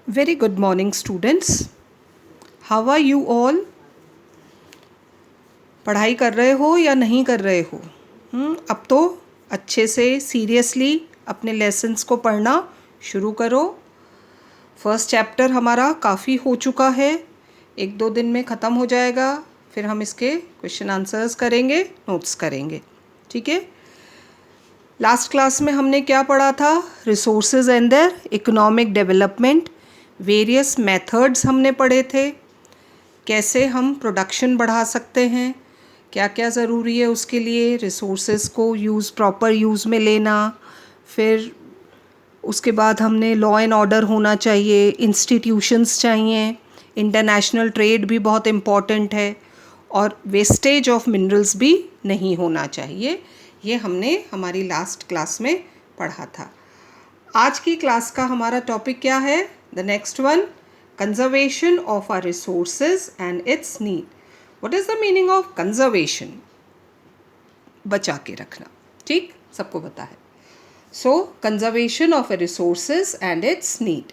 Very good morning, students. How are you all? पढ़ाई कर रहे हो या नहीं कर रहे हो? अब तो अच्छे से सीरियसली अपने लेसन्स को पढ़ना शुरू करो। फर्स्ट चैप्टर हमारा काफ़ी हो चुका है, 1-2 दिन में ख़त्म हो जाएगा। फिर हम इसके क्वेश्चन आंसर्स करेंगे, नोट्स करेंगे, ठीक है। लास्ट क्लास में हमने क्या पढ़ा था? Resources and their economic development, various methods हमने पढ़े थे। कैसे हम प्रोडक्शन बढ़ा सकते हैं, क्या क्या ज़रूरी है उसके लिए, रिसोर्सेज को प्रॉपर यूज़ में लेना। फिर उसके बाद हमने लॉ एंड ऑर्डर होना चाहिए, इंस्टीट्यूशंस चाहिए, इंटरनेशनल ट्रेड भी बहुत इम्पॉर्टेंट है, और वेस्टेज ऑफ मिनरल्स भी नहीं होना चाहिए। ये हमने हमारी लास्ट क्लास में पढ़ा था। आज की क्लास का हमारा टॉपिक क्या है? The next one, conservation of our resources and its need. What is the meaning of conservation? बचा के रखना, ठीक, सबको पता है। So conservation of a resources and its need.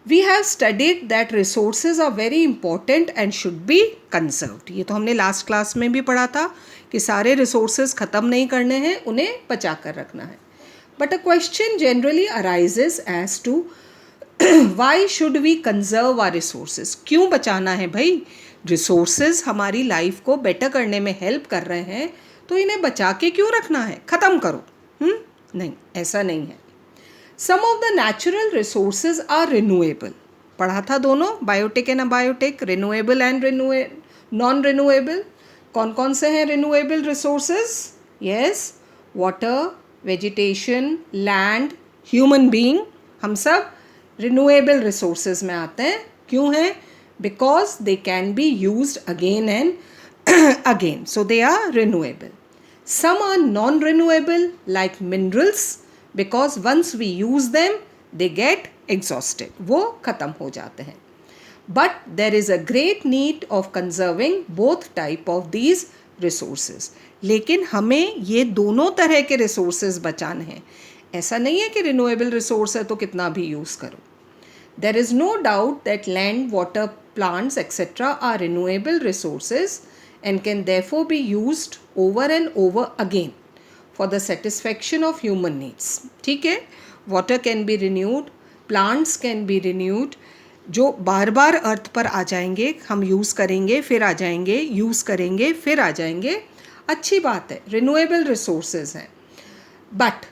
We have studied that resources are very important and should be conserved. ये तो हमने लास्ट क्लास में भी पढ़ा था कि सारे रिसोर्सेज ख़त्म नहीं करने हैं, उन्हें बचा कर रखना है। But a question generally arises as to why should we conserve our resources? क्यों बचाना है भाई? रिसोर्सेज हमारी लाइफ को बेटर करने में हेल्प कर रहे हैं, तो इन्हें बचा के क्यों रखना है? ख़त्म करो। नहीं, ऐसा नहीं है। Some of the natural resources are renewable. पढ़ा था दोनों, biotic and abiotic, renewable and non renewable. कौन कौन से हैं renewable resources? Yes, water, vegetation, land, human being, हम सब रिन्यूएबल रिसोर्सेज में आते हैं। क्यों हैं? Because they can be used again and again, so they are renewable. Some are non-renewable like minerals, because once we use them they get exhausted, वो ख़त्म हो जाते हैं। But there is a great need of conserving both type of these resources. लेकिन हमें ये दोनों तरह के resources बचाने हैं। ऐसा नहीं है कि renewable resource है तो कितना भी use करो। There is no doubt that land, water, plants, etc. are renewable resources and can therefore be used over and over again for the satisfaction of human needs. ठीक है, water can be renewed, plants can be renewed, जो बार बार अर्थ पर आ जाएंगे, हम use करेंगे फिर आ जाएंगे, use करेंगे फिर आ जाएंगे, अच्छी बात है, रिन्यूएबल रिसोर्सेज हैं। But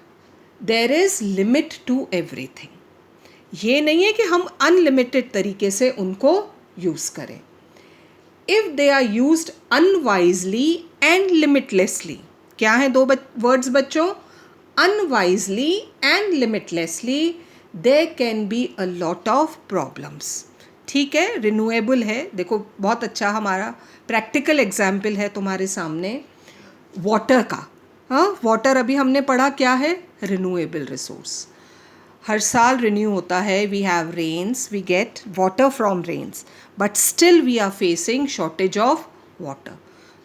there is limit to everything. ये नहीं है कि हम अनलिमिटेड तरीके से उनको यूज़ करें। If they are used unwisely and limitlessly, क्या हैं दो वर्ड्स बच्चों? Unwisely and limitlessly, there can be a lot of problems. ठीक है, रिन्यूएबल है, देखो बहुत अच्छा हमारा प्रैक्टिकल एग्जाम्पल है तुम्हारे सामने वाटर का। हाँ, वाटर अभी हमने पढ़ा क्या है? Renewable resource. हर साल रिन्यू होता है, we have rains, we get water from rains, but still we are facing shortage of water.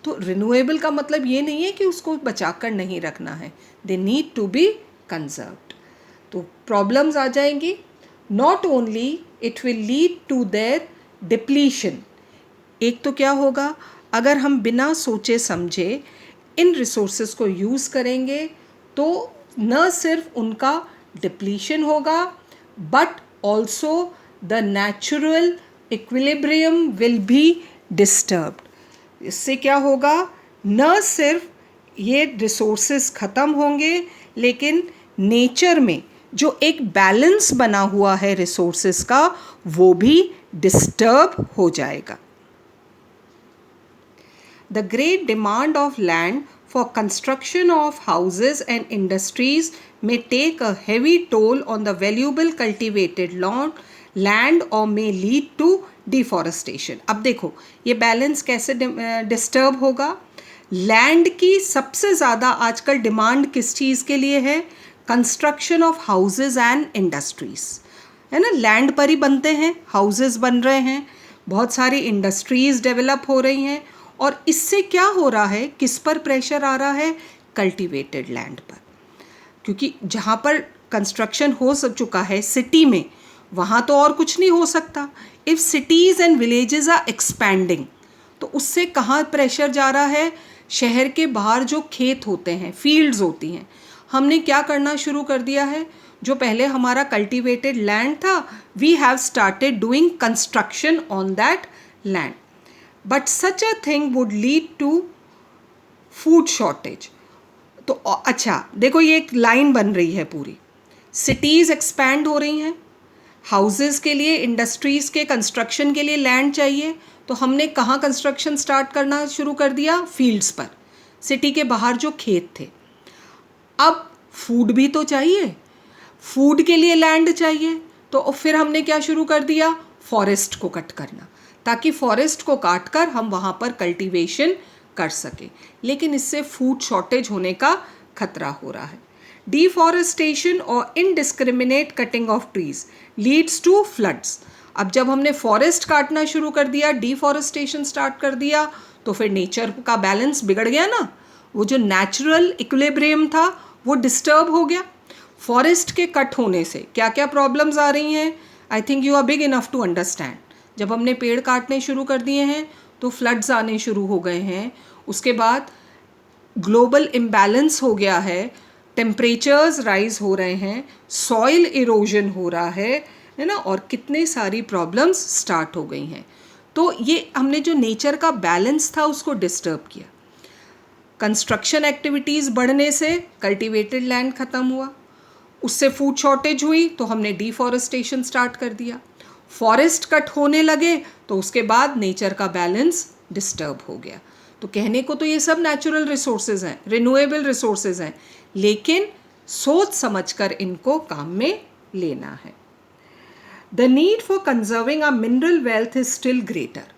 तो रिन्यूएबल का मतलब ये नहीं है कि उसको बचाकर नहीं रखना है, they need to be conserved. तो प्रॉब्लम्स आ जाएंगी। Not only it will lead to their depletion. एक तो क्या होगा, अगर हम बिना सोचे समझे इन रिसोर्सेज को यूज़ करेंगे तो न सिर्फ उनका डिप्लीशन होगा, but also the natural equilibrium will be disturbed. इससे क्या होगा, न सिर्फ ये रिसोर्सेज ख़त्म होंगे, लेकिन नेचर में जो एक बैलेंस बना हुआ है रिसोर्सेज का, वो भी डिस्टर्ब हो जाएगा। The great demand of land for construction of houses and industries may take a heavy toll on the valuable cultivated land or may lead to deforestation. अब देखो ये बैलेंस कैसे डिस्टर्ब होगा? लैंड की सबसे ज़्यादा आजकल डिमांड किस चीज़ के लिए है? Construction of houses and industries, है ना। लैंड पर ही बनते हैं, हाउसेज बन रहे हैं, बहुत सारी इंडस्ट्रीज़ डेवलप हो रही हैं, और इससे क्या हो रहा है, किस पर प्रेशर आ रहा है? कल्टीवेटेड लैंड पर। क्योंकि जहाँ पर कंस्ट्रक्शन हो चुका है सिटी में, वहाँ तो और कुछ नहीं हो सकता. If cities and villages are expanding, तो उससे कहाँ प्रेशर जा रहा है? शहर के बाहर जो खेत होते हैं, फील्ड्स होती हैं, हमने क्या करना शुरू कर दिया है? जो पहले हमारा कल्टिवेटेड लैंड था, we have started doing construction on that land. But such a thing would lead to food shortage. तो अच्छा देखो, ये एक लाइन बन रही है पूरी. सिटीज़ एक्सपैंड हो रही हैं, हाउसेस के लिए, इंडस्ट्रीज़ के कंस्ट्रक्शन के लिए लैंड चाहिए, तो हमने कहाँ कंस्ट्रक्शन स्टार्ट करना शुरू कर दिया? फील्ड्स पर, सिटी के बाहर जो खेत थे. अब फूड भी तो चाहिए, फूड के लिए लैंड चाहिए, तो फिर हमने क्या शुरू कर दिया? फॉरेस्ट को कट करना, ताकि फॉरेस्ट को काट कर हम वहाँ पर कल्टीवेशन कर सकें. लेकिन इससे फूड शॉर्टेज होने का खतरा हो रहा है. डिफॉरेस्टेशन और indiscriminate cutting of trees leads to floods. अब जब हमने फॉरेस्ट काटना शुरू कर दिया, डिफॉरेस्टेशन स्टार्ट कर दिया, तो फिर नेचर का बैलेंस बिगड़ गया ना. वो जो नेचुरल इक्विलिब्रियम था वो डिस्टर्ब हो गया. फॉरेस्ट के कट होने से क्या क्या प्रॉब्लम्स आ रही हैं? I think you are big enough to understand. जब हमने पेड़ काटने शुरू कर दिए हैं तो फ्लड्स आने शुरू हो गए हैं. उसके बाद ग्लोबल इम्बैलेंस हो गया है, टेम्परेचर्स राइज हो रहे हैं, सॉइल इरोजन हो रहा है ना, और कितने सारी प्रॉब्लम्स स्टार्ट हो गई हैं. तो ये हमने जो नेचर का बैलेंस था उसको डिस्टर्ब किया. कंस्ट्रक्शन एक्टिविटीज़ बढ़ने से कल्टीवेटेड लैंड ख़त्म हुआ, उससे फूड शॉर्टेज हुई, तो हमने डिफॉरेस्टेशन स्टार्ट कर दिया. फॉरेस्ट कट होने लगे तो उसके बाद नेचर का बैलेंस डिस्टर्ब हो गया. तो कहने को तो ये सब नेचुरल रिसोर्सेज हैं, रिन्यूएबल रिसोर्सेज हैं, लेकिन सोच समझकर इनको काम में लेना है. The need for conserving a mineral wealth is still greater.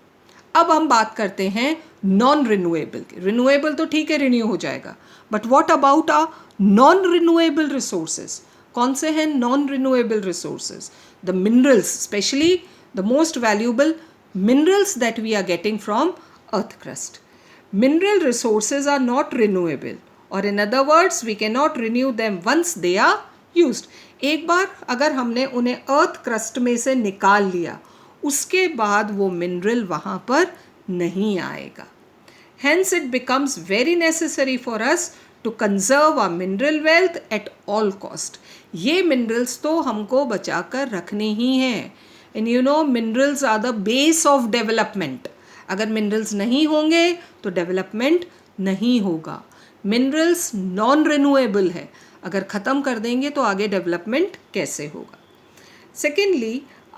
अब हम बात करते हैं नॉन रिन्यूएबल की. रिन्यूएबल तो ठीक है, रिन्यू हो जाएगा, but what about a non renewable resources? कौन से हैं non renewable resources? The minerals, specially the most valuable minerals that we are getting from earth crust. Mineral resources are not renewable, or in other words we cannot renew them once they are used. एक बार अगर हमने उन्हें earth crust में से निकाल लिया, उसके बाद वो मिनरल वहाँ पर नहीं आएगा. Hence it becomes very necessary for us to conserve our mineral wealth at all cost. ये minerals तो हमको बचा कर रखने ही हैं. And you know, minerals are the base of development. अगर minerals नहीं होंगे तो development नहीं होगा. Minerals non-renewable है, अगर ख़त्म कर देंगे तो आगे development कैसे होगा? Secondly,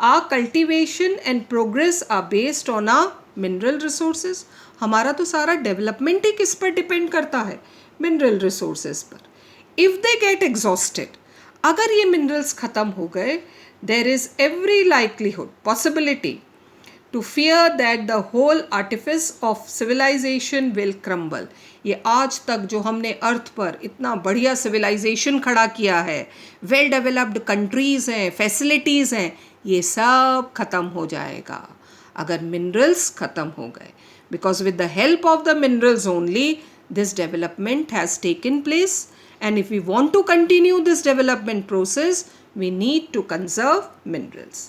our cultivation and progress are based on our mineral resources. हमारा तो सारा development ही किस पर depend करता है? Mineral resources पर. If they get exhausted, अगर ये minerals ख़त्म हो गए, there is every likelihood, possibility to fear that the whole artifice of civilization will crumble. ये आज तक जो हमने अर्थ पर इतना बढ़िया civilization खड़ा किया है, well developed countries हैं, facilities हैं, ये सब ख़त्म हो जाएगा अगर minerals ख़त्म हो गए. Because with the help of the minerals only this development has taken place, and if we want to continue this development process, we need to conserve minerals.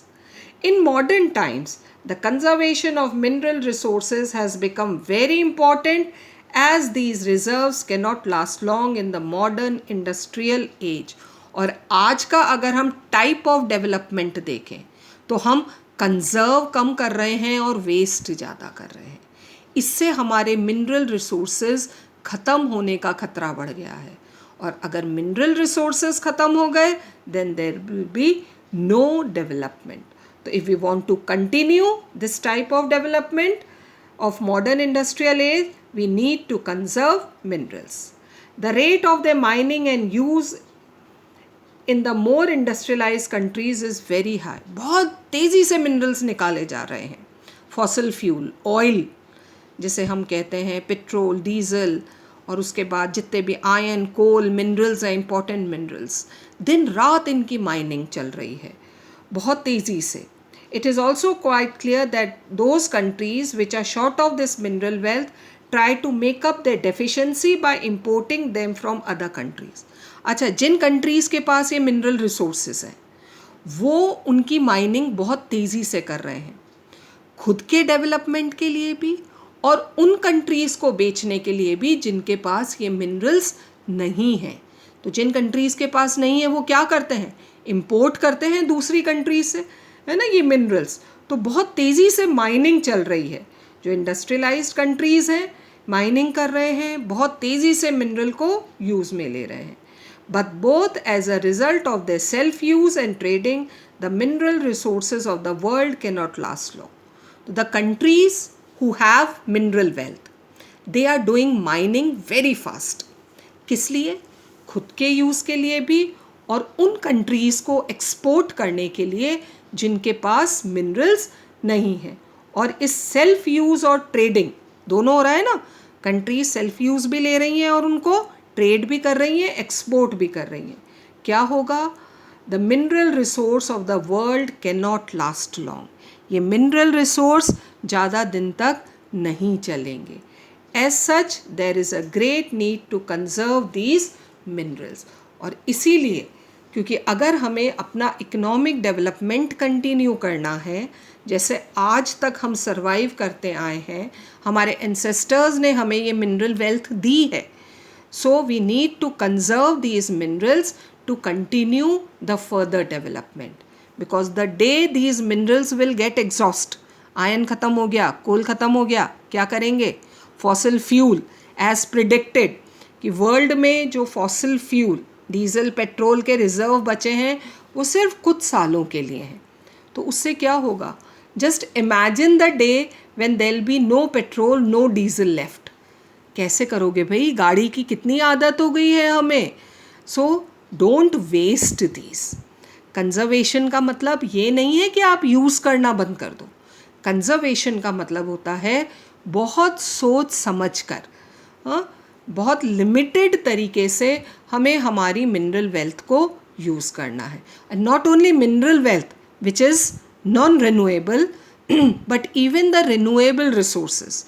In modern times, the conservation of mineral resources has become very important as these reserves cannot last long in the modern industrial age. और आज का अगर हम type of development देखें तो हम conserve कम कर रहे हैं और वेस्ट ज़्यादा कर रहे हैं. इससे हमारे मिनरल रिसोर्सेज ख़त्म होने का खतरा बढ़ गया है. और अगर मिनरल रिसोर्सेज ख़त्म हो गए then there will be no development. So if we want to continue this type of development of modern industrial age, we need to conserve minerals. The rate of their mining and use in the more industrialized countries is very high. बहुत तेज़ी से minerals निकाले जा रहे हैं. Fossil fuel, oil जिसे हम कहते हैं, पेट्रोल, डीजल, और उसके बाद जितने भी आयरन, कोल, मिनरल्स हैं, इंपॉर्टेंट मिनरल्स, दिन रात इनकी माइनिंग चल रही है बहुत तेज़ी से. It is also quite clear that those countries which are short of this mineral wealth try to make up their deficiency by importing them from other countries. अच्छा, जिन कंट्रीज़ के पास ये मिनरल रिसोर्सेज हैं वो उनकी माइनिंग बहुत तेज़ी से कर रहे हैं, खुद के डेवलपमेंट के लिए भी और उन कंट्रीज़ को बेचने के लिए भी जिनके पास ये मिनरल्स नहीं हैं। तो जिन कंट्रीज़ के पास नहीं है वो क्या करते हैं, इंपोर्ट करते हैं दूसरी कंट्रीज से, है ना, ये मिनरल्स। तो बहुत तेज़ी से माइनिंग चल रही है। जो इंडस्ट्रियलाइज्ड कंट्रीज़ हैं माइनिंग कर रहे हैं, बहुत तेज़ी से मिनरल को यूज़ में ले रहे हैं। But both as a result of their self-use and trading, the mineral resources of the world cannot last long. The countries who have mineral wealth, they are doing mining very fast. किस लिए? खुद के use के लिए भी और उन countries को एक्सपोर्ट करने के लिए जिनके पास मिनरल्स नहीं हैं। और इस सेल्फ यूज़ और ट्रेडिंग दोनों हो रहा है ना, कंट्रीज सेल्फ यूज़ भी ले रही हैं और उनको ट्रेड भी कर रही हैं, एक्सपोर्ट भी कर रही हैं। क्या होगा? The mineral resource of the world can not last long. ये मिनरल रिसोर्स ज़्यादा दिन तक नहीं चलेंगे। As such there is a great need to conserve these minerals. और इसीलिए, क्योंकि अगर हमें अपना इकोनॉमिक डेवलपमेंट कंटिन्यू करना है, जैसे आज तक हम सर्वाइव करते आए हैं, हमारे एंसेस्टर्स ने हमें ये मिनरल वेल्थ दी है, so we need to conserve these minerals to continue the further development, because the day these minerals will get exhaust, ion ख़त्म हो गया, कोल ख़त्म हो गया, क्या करेंगे? फॉसिल फ्यूल, एज प्रिडिक्टेड कि वर्ल्ड में जो फॉसिल फ्यूल डीजल पेट्रोल के रिजर्व बचे हैं वो सिर्फ कुछ सालों के लिए हैं। तो उससे क्या होगा? Just imagine the day when there will be no petrol, no diesel left. कैसे करोगे भाई? गाड़ी की कितनी आदत हो गई है हमें। So don't waste these. Conservation का मतलब ये नहीं है कि आप यूज़ करना बंद कर दो। कंजर्वेशन का मतलब होता है बहुत सोच समझ कर, बहुत लिमिटेड तरीके से हमें हमारी मिनरल वेल्थ को यूज़ करना है। And not only mineral wealth which is non renewable, but even the renewable resources.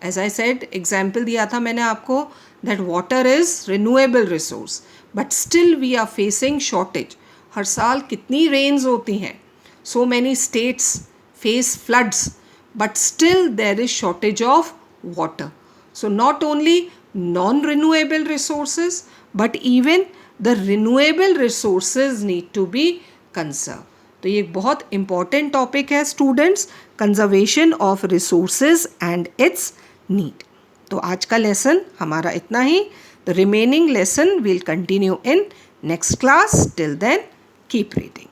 As I said, example दिया था मैंने आपको that water is renewable resource, but still we are facing shortage. हर साल कितनी रेन्स होती हैं, so many states face floods, but still there is shortage of water. So not only non-renewable resources, but even the renewable resources need to be conserved. तो ये एक बहुत important topic है students, conservation of resources and its need. तो आज का lesson हमारा इतना ही. The remaining lesson will continue in next class. Till then, keep reading.